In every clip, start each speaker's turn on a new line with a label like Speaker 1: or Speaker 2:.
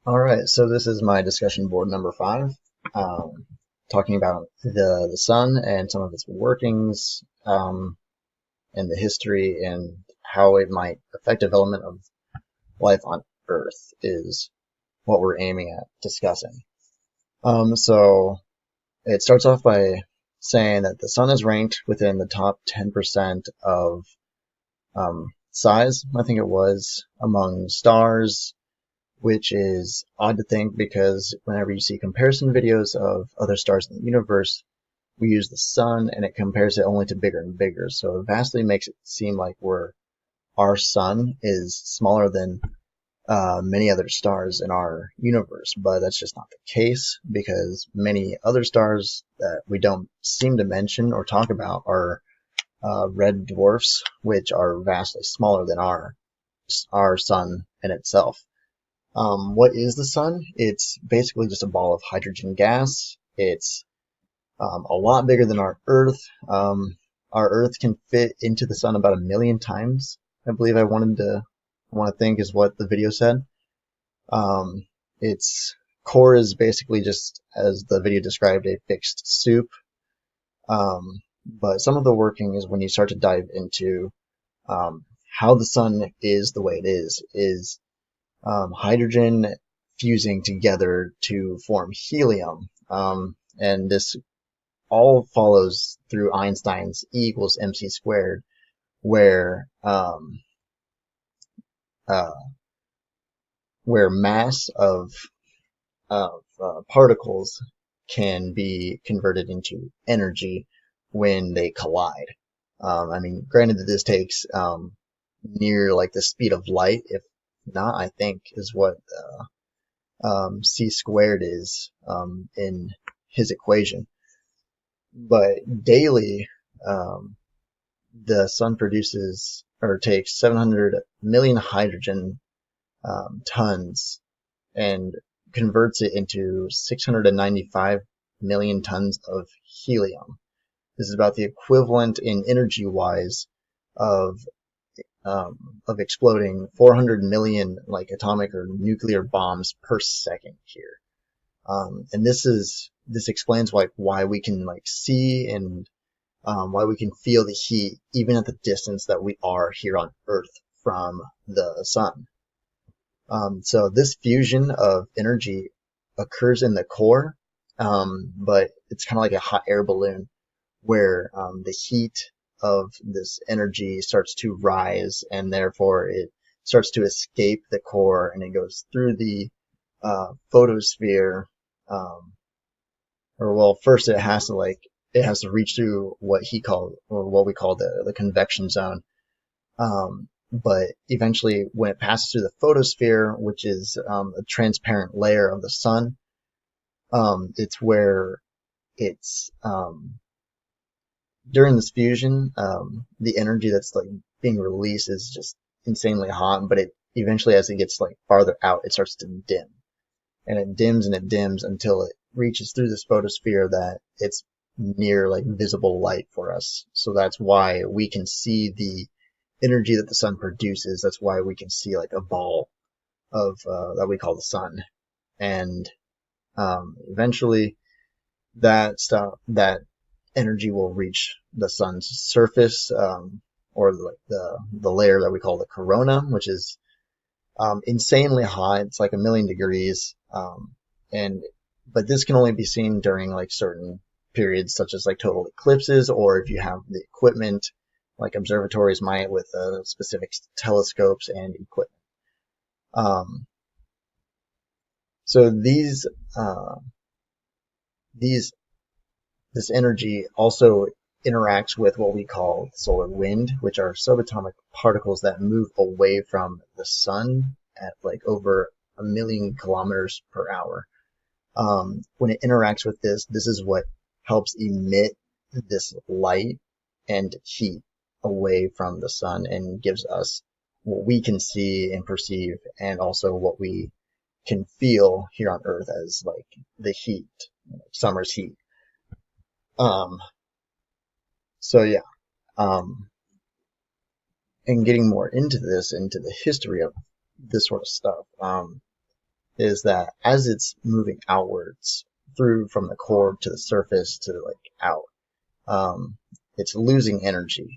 Speaker 1: All right, so this is my discussion board number 5, um, talking about the sun and some of its workings, and the history and how it might affect development of life on Earth is what we're aiming at discussing. So it starts off by saying that the sun is ranked within the top 10% of size, I think it was, among stars, which is odd to think because whenever you see comparison videos of other stars in the universe, we use the sun and it compares it only to bigger and bigger. So it vastly makes it seem like our sun is smaller than many other stars in our universe, but that's just not the case because many other stars that we don't seem to mention or talk about are red dwarfs, which are vastly smaller than our sun in itself. What is the sun? It's basically just a ball of hydrogen gas. It's a lot bigger than our Earth. Our Earth can fit into the sun about 1 million times. I believe I want to think is what the video said. Its core is basically just, as the video described, a fixed soup. But some of the working is when you start to dive into how the sun is the way it is hydrogen fusing together to form helium. And this all follows through Einstein's E equals mc squared, where uh, where mass of particles can be converted into energy when they collide. I mean, granted that this takes near like the speed of light, if not, I think is what c squared is in his equation. But daily, um, the sun produces or takes 700 million hydrogen tons and converts it into 695 million tons of helium. This is about the equivalent in energy wise of exploding 400 million like atomic or nuclear bombs per second here. And this explains why we can like see and why we can feel the heat even at the distance that we are here on Earth from the sun. So this fusion of energy occurs in the core, but it's kind of like a hot air balloon where the heat of this energy starts to rise and therefore it starts to escape the core and it goes through the photosphere. Um, or well, first it has to reach through what we call the convection zone. But eventually, when it passes through the photosphere, which is a transparent layer of the sun, it's where it's during this fusion, the energy that's like being released is just insanely hot. But it eventually, as it gets like farther out, it starts to dim, and it dims until it reaches through this photosphere that it's near like visible light for us. So that's why we can see the energy that the sun produces. That's why we can see like a ball of that we call the sun, and eventually that energy will reach the sun's surface, or the layer that we call the corona, which is insanely hot. It's like 1 million degrees, and but this can only be seen during like certain periods, such as like total eclipses, or if you have the equipment, like observatories might with specific telescopes and equipment. Um, so these this energy also interacts with what we call solar wind, which are subatomic particles that move away from the sun at like over 1 million kilometers per hour. When it interacts with this is what helps emit this light and heat away from the sun and gives us what we can see and perceive, and also what we can feel here on Earth as like the heat, summer's heat. Um, so yeah, um, and getting more into this, into the history of this sort of stuff. is that as it's moving outwards through from the core to the surface to like out, it's losing energy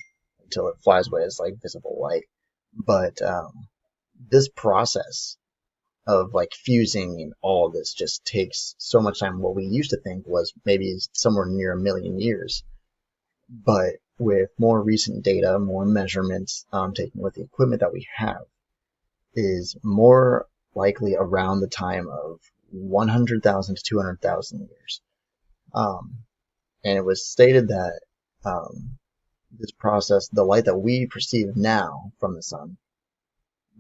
Speaker 1: until it flies away as like visible light. But this process of like fusing and all of this just takes so much time. What we used to think was maybe somewhere near 1,000,000 years, but with more recent data, more measurements taken with the equipment that we have, is more likely around the time of 100,000 to 200,000 years. And it was stated that this process, the light that we perceive now from the sun,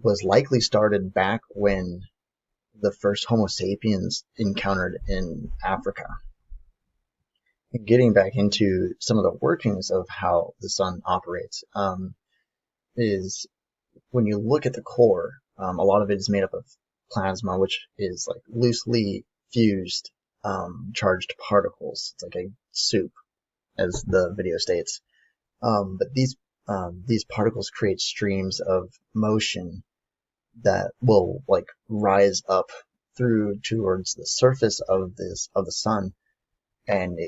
Speaker 1: was likely started back when the first Homo sapiens encountered in Africa. And getting back into some of the workings of how the sun operates, is when you look at the core, a lot of it is made up of plasma, which is like loosely fused charged particles. It's like a soup, as the video states. But these particles create streams of motion that will like rise up through towards the surface of the sun, and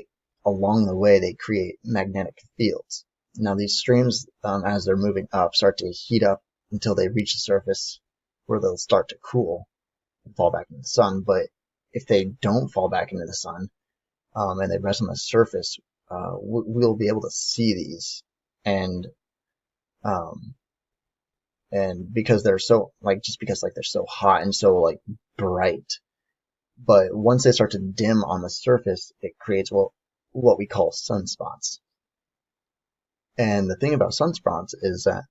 Speaker 1: along the way they create magnetic fields. Now these streams, as they're moving up, start to heat up until they reach the surface, where they'll start to cool and fall back into the sun. But if they don't fall back into the sun, and they rest on the surface, we'll be able to see these, and because they're so like, just because like they're so hot and so like bright. But once they start to dim on the surface, it creates what we call sunspots. And the thing about sunspots is that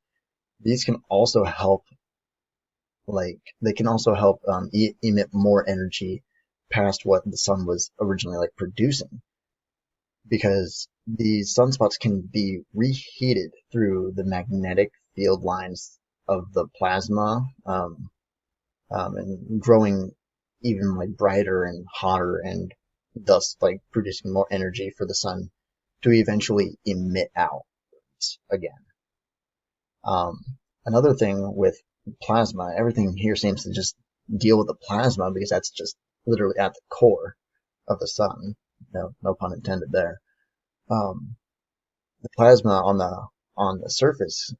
Speaker 1: these can also help, like they can also help emit more energy past what the sun was originally like producing, because these sunspots can be reheated through the magnetic field lines of the plasma, and growing even like brighter and hotter, and thus like producing more energy for the sun to eventually emit out again. Another thing with plasma, everything here seems to just deal with the plasma because that's just literally at the core of the sun. No pun intended there. The plasma on the surface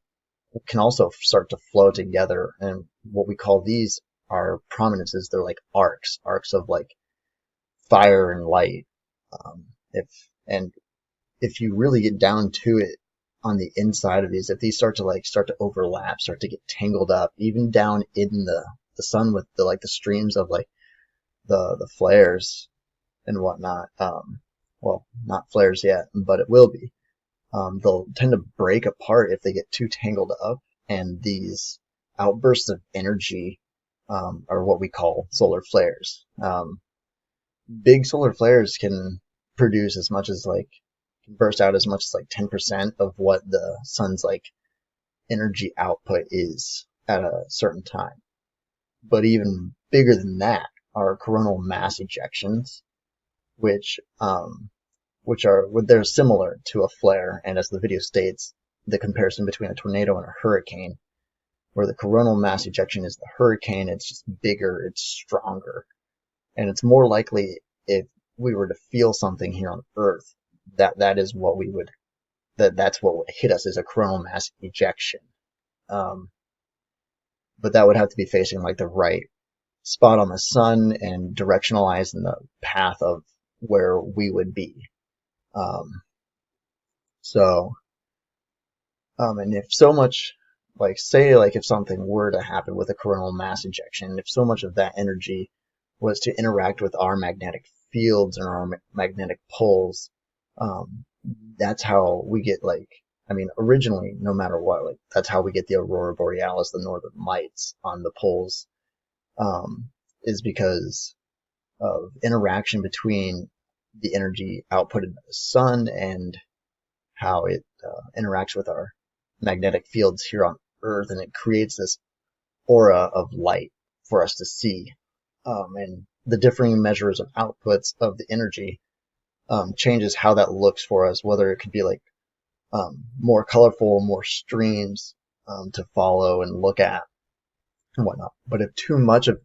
Speaker 1: can also start to flow together, and what we call these are prominences. They're like arcs of like fire and light. If you really get down to it on the inside of these, if these start to overlap, start to get tangled up, even down in the sun with the streams of like the flares and whatnot. Well, not flares yet, but it will be. They'll tend to break apart if they get too tangled up, and these outbursts of energy are what we call solar flares. Big solar flares can produce as much as like, can burst out as much as like 10% of what the sun's like energy output is at a certain time. But even bigger than that are coronal mass ejections, which they're similar to a flare, and as the video states, the comparison between a tornado and a hurricane, where the coronal mass ejection is the hurricane, it's just bigger, it's stronger, and it's more likely, if we were to feel something here on Earth, that's what would hit us, is a coronal mass ejection. But that would have to be facing like the right spot on the sun and directionalized in the path of where we would be. And if so much, like say like if something were to happen with a coronal mass ejection, if so much of that energy was to interact with our magnetic fields and our magnetic poles, that's how we get originally, no matter what, like that's how we get the aurora borealis, the northern lights on the poles, is because of interaction between the energy outputted by the sun and how it interacts with our magnetic fields here on Earth, and it creates this aura of light for us to see. And the differing measures of outputs of the energy changes how that looks for us, whether it could be like more colorful, more streams to follow and look at and whatnot. But if too much of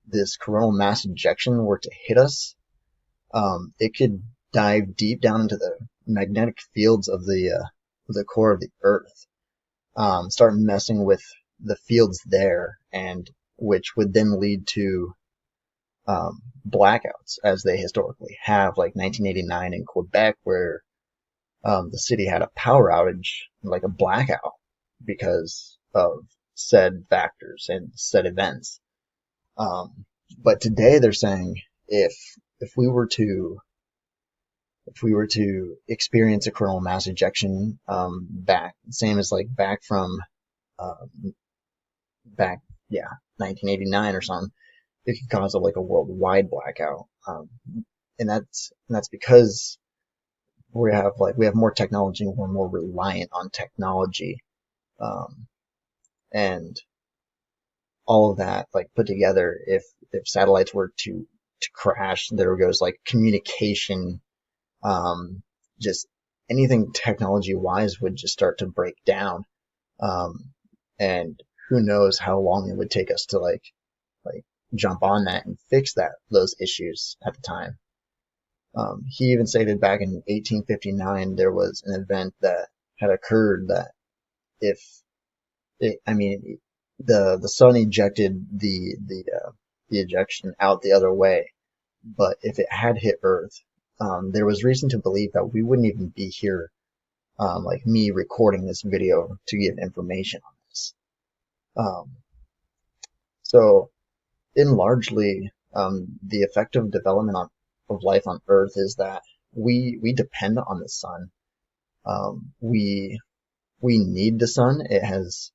Speaker 1: this coronal mass ejection were to hit us, it could dive deep down into the magnetic fields of the core of the Earth, start messing with the fields there, and which would then lead to blackouts, as they historically have, like 1989 in Quebec, where the city had a power outage, like a blackout, because of said factors and said events. But today they're saying if if we were to if we were to experience a coronal mass ejection, back same as like um, back yeah 1989 or something, it could cause like a worldwide blackout. And that's because we have more technology and we're more reliant on technology, um, and all of that like put together. If satellites were to crash, there goes like communication, um, just anything technology wise would just start to break down. Um, and who knows how long it would take us to like jump on that and fix those issues at the time. He even stated back in 1859 there was an event that had occurred that if I mean, the sun ejected the ejection out the other way, but if it had hit Earth, there was reason to believe that we wouldn't even be here, like me recording this video to give information on this. Um, so, in largely, the effective development of life on Earth is that we depend on the sun. We need the sun. It has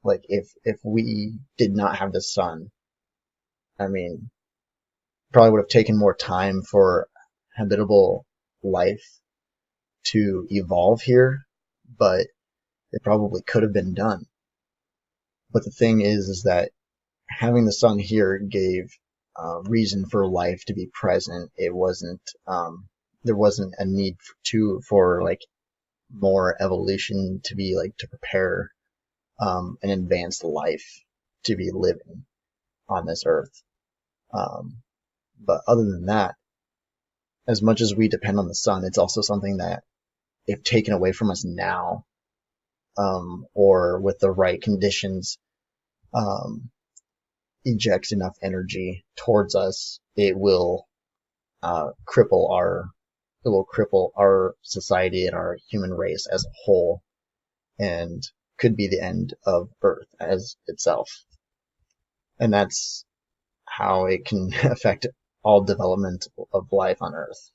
Speaker 1: like if we did not have the sun, I mean, probably would have taken more time for habitable life to evolve here, but it probably could have been done. But the thing is that having the sun here gave reason for life to be present. It wasn't there wasn't a need for like more evolution to be like to prepare an advanced life to be living on this earth. But other than that, as much as we depend on the sun, it's also something that, if taken away from us now, or with the right conditions, um, ejects enough energy towards us, cripple our it will cripple our society and our human race as a whole, and could be the end of Earth as itself. And that's how it can affect all development of life on Earth.